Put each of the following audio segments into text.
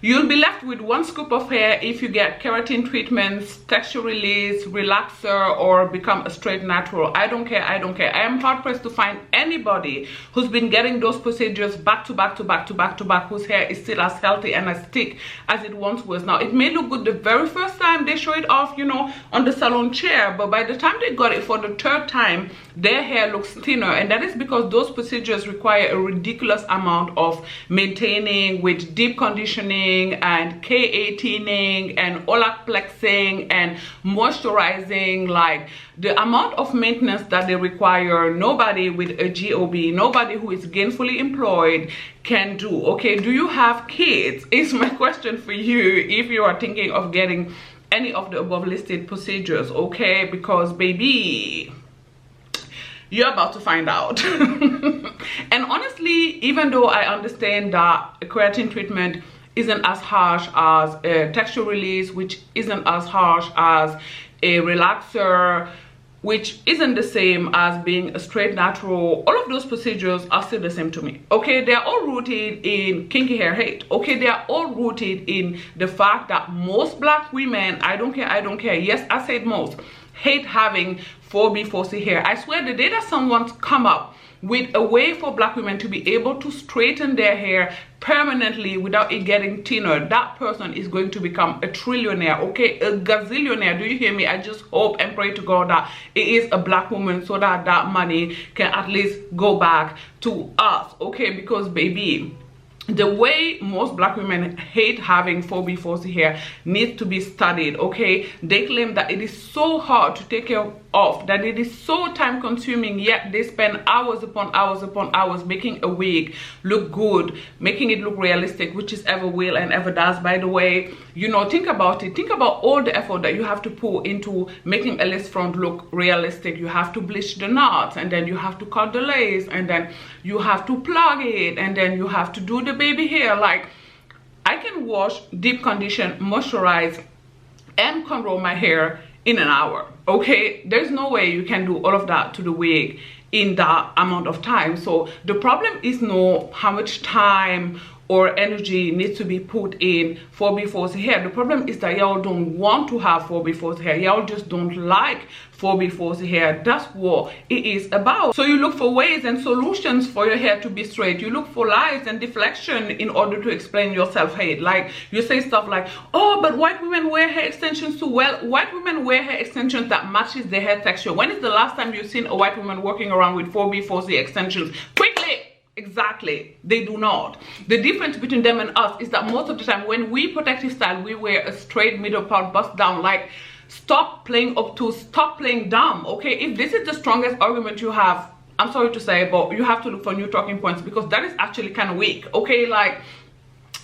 You'll be left with one scoop of hair if you get keratin treatments, texture release, relaxer, or become a straight natural. I don't care. I don't care. I am hard pressed to find anybody who's been getting those procedures back to back to back to back to back whose hair is still as healthy and as thick as it once was. Now, it may look good the very first time they show it off, you know, on the salon chair, but by the time they got it for the third time, their hair looks thinner, and that is because those procedures require a ridiculous amount of maintaining with deep conditioning and K18ing and olapplexing and moisturizing. Like, the amount of maintenance that they require, nobody with a job, nobody who is gainfully employed can do. Okay, do you have kids is my question for you if you are thinking of getting any of the above listed procedures. Okay, because baby, you're about to find out. And honestly, even though I understand that a keratin treatment isn't as harsh as a texture release, which isn't as harsh as a relaxer, which isn't the same as being a straight natural, all of those procedures are still the same to me. Okay, they're all rooted in kinky hair hate. Okay, they are all rooted in the fact that most black women, I don't care, yes, I said most, hate having 4B, 4C hair. I swear, the day that someone's come up with a way for black women to be able to straighten their hair permanently without it getting thinner, that person is going to become a trillionaire, okay, a gazillionaire. Do you hear me? I just hope and pray to God that it is a black woman so that that money can at least go back to us, okay? Because baby, the way most black women hate having 4B, 4C hair needs to be studied, okay? They claim that it is so hard to take care of, that it is so time consuming, yet they spend hours upon hours upon hours making a wig look good, making it look realistic, which is ever will and ever does, by the way. You know, think about it. Think about all the effort that you have to put into making a lace front look realistic. You have to bleach the knots, and then you have to cut the lace, and then you have to plug it, and then you have to do the baby hair. Like, I can wash, deep condition, moisturize, and control my hair in an hour, okay? There's no way you can do all of that to the wig in that amount of time. So the problem is not how much time or energy needs to be put in 4B, 4C hair. The problem is that y'all don't want to have 4B, 4C hair. Y'all just don't like 4B, 4C hair. That's what it is about. So you look for ways and solutions for your hair to be straight. You look for lies and deflection in order to explain your self-hate. Like, you say stuff like, oh, but white women wear hair extensions too. Well, white women wear hair extensions that matches their hair texture. When is the last time you've seen a white woman walking around with 4B, 4C extensions? Quickly! Exactly, they do not. The difference between them and us is that most of the time when we protective style, we wear a straight middle part bust down. Like, stop playing obtuse, stop playing dumb, okay? If this is the strongest argument you have, I'm sorry to say, but you have to look for new talking points, because that is actually kind of weak, okay? Like,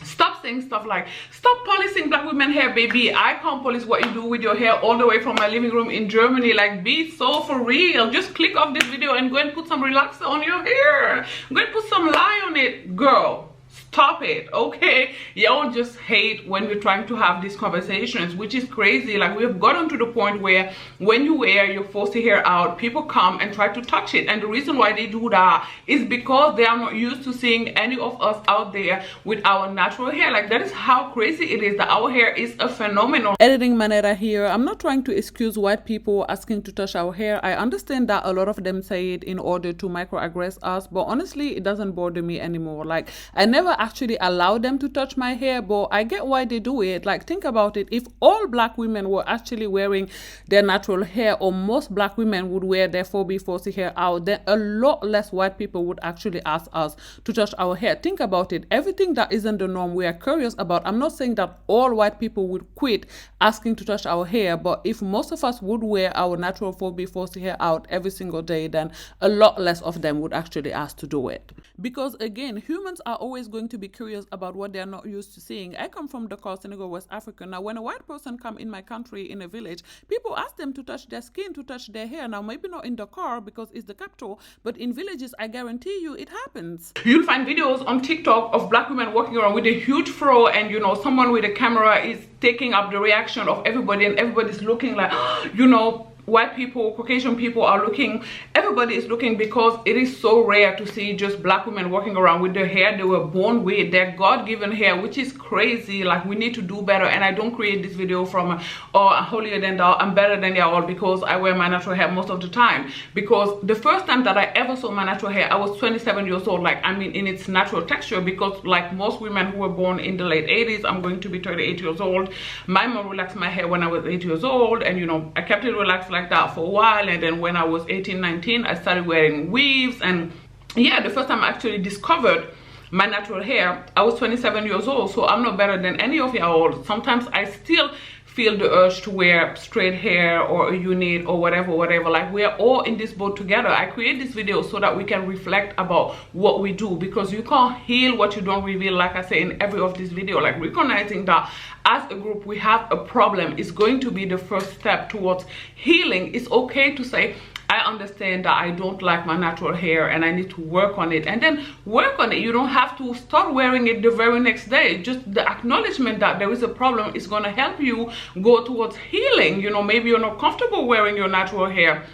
stop saying stuff like, stop policing black women hair, baby. I can't police what you do with your hair all the way from my living room in Germany. Like, be so for real. Just click off this video and go and put some relaxer on your hair. Go and put some lye on it, girl. Stop it, okay? Y'all just hate when we're trying to have these conversations, which is crazy. Like, we've gotten to the point where when you wear your 4C hair out, people come and try to touch it, and the reason why they do that is because they are not used to seeing any of us out there with our natural hair. Like, that is how crazy it is that our hair is a phenomenon. Editing Manera here. I'm not trying to excuse white people asking to touch our hair. I understand that a lot of them say it in order to microaggress us, but honestly, it doesn't bother me anymore. Like, I never actually allow them to touch my hair, but I get why they do it. Like, think about it. If all black women were actually wearing their natural hair, or most black women would wear their 4B, 4C hair out, then a lot less white people would actually ask us to touch our hair. Think about it. Everything that isn't the norm, we are curious about. I'm not saying that all white people would quit asking to touch our hair, but if most of us would wear our natural 4B, 4C hair out every single day, then a lot less of them would actually ask to do it. Because again, humans are always going to be curious about what they're not used to seeing. I come from Dakar, Senegal, West Africa. Now, when a white person come in my country, in a village, people ask them to touch their skin, to touch their hair. Now, maybe not in Dakar because it's the capital, but in villages, I guarantee you it happens. You'll find videos on TikTok of black women walking around with a huge fro, and you know, someone with a camera is taking up the reaction of everybody, and everybody's looking like, you know, white people, Caucasian people are looking, everybody is looking, because it is so rare to see just black women walking around with the hair they were born with, their God-given hair, which is crazy. Like, we need to do better. And I don't create this video from holier than thou, I'm better than y'all, because I wear my natural hair most of the time. Because the first time that I ever saw my natural hair, I was 27 years old, like, I mean, in its natural texture, because like most women who were born in the late 80s, I'm going to be 38 years old. My mom relaxed my hair when I was 8 years old, and you know, I kept it relaxed like that for a while. And then when I was 18, 19, I started wearing weaves. And yeah, the first time I actually discovered my natural hair, I was 27 years old. So I'm not better than any of y'all. Sometimes I still feel the urge to wear straight hair or a unit or whatever. Like, we're all in this boat together. I create this video so that we can reflect about what we do, because you can't heal what you don't reveal, like I say in every of this video. Like, recognizing that as a group we have a problem is going to be the first step towards healing. It's okay to say, I understand that I don't like my natural hair and I need to work on it, and then work on it. You don't have to start wearing it the very next day. Just the acknowledgement that there is a problem is going to help you go towards healing. You know, maybe you're not comfortable wearing your natural hair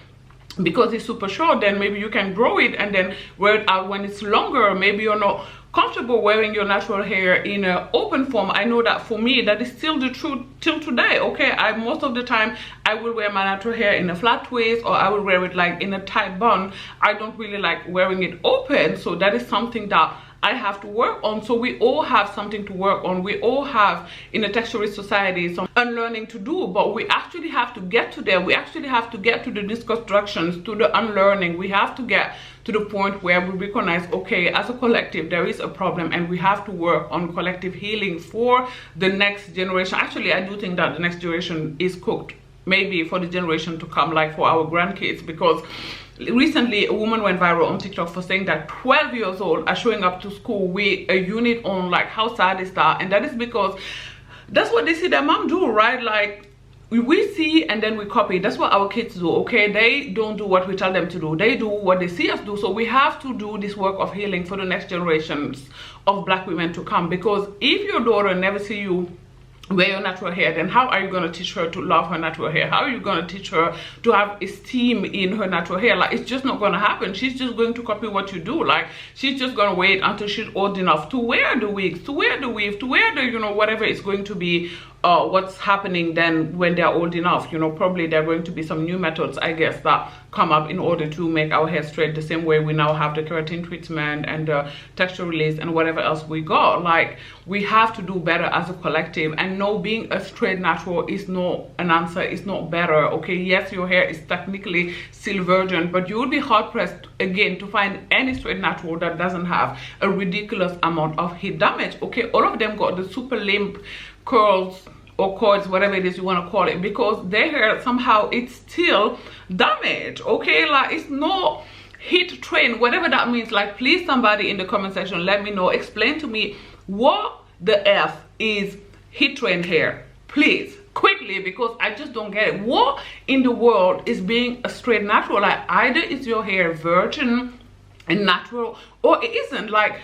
because it's super short, then maybe you can grow it and then wear it out when it's longer. Maybe you're not comfortable wearing your natural hair in an open form. I know that for me, that is still the truth till today. Okay, most of the time I will wear my natural hair in a flat twist, or I will wear it like in a tight bun. I don't really like wearing it open, so that is something that I have to work on. So we all have something to work on. We all have, in a texturist society, some unlearning to do, but we actually have to get to there. We actually have to get to the deconstructions, to the unlearning. We have to get to the point where we recognize, okay, as a collective there is a problem, and we have to work on collective healing for the next generation. Actually, I do think that the next generation is cooked, maybe for the generation to come, like for our grandkids, because recently a woman went viral on TikTok for saying that 12 years old are showing up to school with a unit on. Like, how sad is that? And that is because that's what they see their mom do, right? Like, we see and then we copy. That's what our kids do. Okay, they don't do what we tell them to do, they do what they see us do. So we have to do this work of healing for the next generations of black women to come, because if your daughter never see you wear your natural hair, then how are you going to teach her to love her natural hair? How are you going to teach her to have esteem in her natural hair? Like, it's just not going to happen. She's just going to copy what you do. Like, she's just going to wait until she's old enough to wear the wigs, to wear the weave, to wear the, you know, whatever is going to be what's happening then when they're old enough. You know, probably there are going to be some new methods, I guess, that come up in order to make our hair straight, the same way we now have the keratin treatment and the texture release and whatever else we got. Like, we have to do better as a collective. And no, being a straight natural is not an answer, it's not better. Okay, yes, your hair is technically still virgin, but you will be hard pressed again to find any straight natural that doesn't have a ridiculous amount of heat damage. Okay, all of them got the super limp curls or cords, whatever it is you want to call it, because their hair somehow it's still damaged. Okay, like, it's no heat train, whatever that means. Like, please, somebody in the comment section, let me know, explain to me what the F is heat trained hair, please, quickly, because I just don't get it. What in the world is being a straight natural? Like, either is your hair virgin and natural, or it isn't. Like,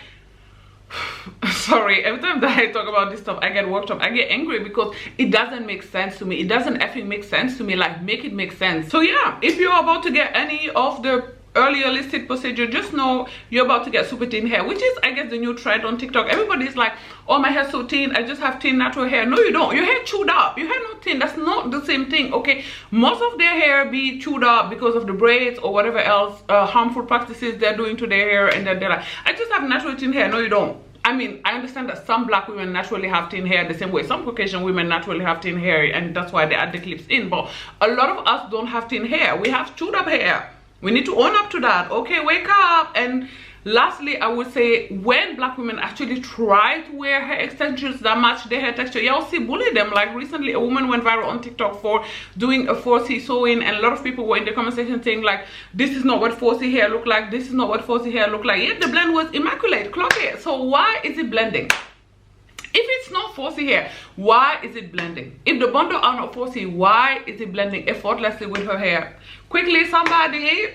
sorry, every time that I talk about this stuff I get worked up, I get angry, because it doesn't make sense to me. It doesn't effing make sense to me. Like, make it make sense. So yeah, if you're about to get any of the earlier listed procedure, just know you're about to get super thin hair, which is, I guess, the new trend on TikTok. Everybody's like, oh, my hair's so thin, I just have thin natural hair. No, you don't. Your hair chewed up. Your hair not thin. That's not the same thing. Okay, most of their hair be chewed up because of the braids or whatever else harmful practices they're doing to their hair, and then they're like, I just have natural thin hair. No, you don't. I mean, I understand that some black women naturally have thin hair the same way some Caucasian women naturally have thin hair, and that's why they add the clips in. But a lot of us don't have thin hair. We have chewed up hair. We need to own up to that. Okay, wake up. And lastly, I would say, when black women actually try to wear hair extensions that match their hair texture, y'all see bully them. Like, recently a woman went viral on TikTok for doing a 4C sewing, and a lot of people were in the comment section saying like, this is not what 4C hair look like, this is not what 4C hair look like. Yet the blend was immaculate, clock it. So why is it blending? If it's not 4C hair, why is it blending? If the bundle are not 4C, why is it blending effortlessly with her hair? Quickly, somebody,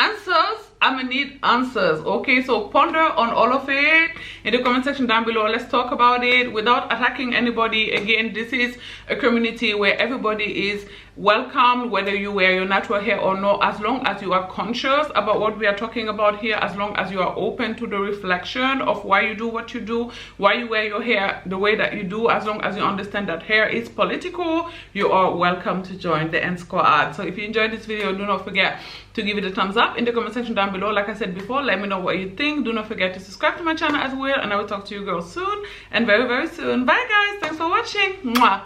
answers. I'm gonna need answers. Okay, so ponder on all of it in the comment section down below. Let's talk about it without attacking anybody. Again, this is a community where everybody is welcome, whether you wear your natural hair or not, as long as you are conscious about what we are talking about here, as long as you are open to the reflection of why you do what you do, why you wear your hair the way that you do, as long as you understand that hair is political, you are welcome to join the End Squad. So if you enjoyed this video, do not forget to give it a thumbs up in the comment section down below. Like I said before, let me know what you think. Do not forget to subscribe to my channel as well, and I will talk to you girls soon, and very, very soon. Bye guys, thanks for watching. Mwah.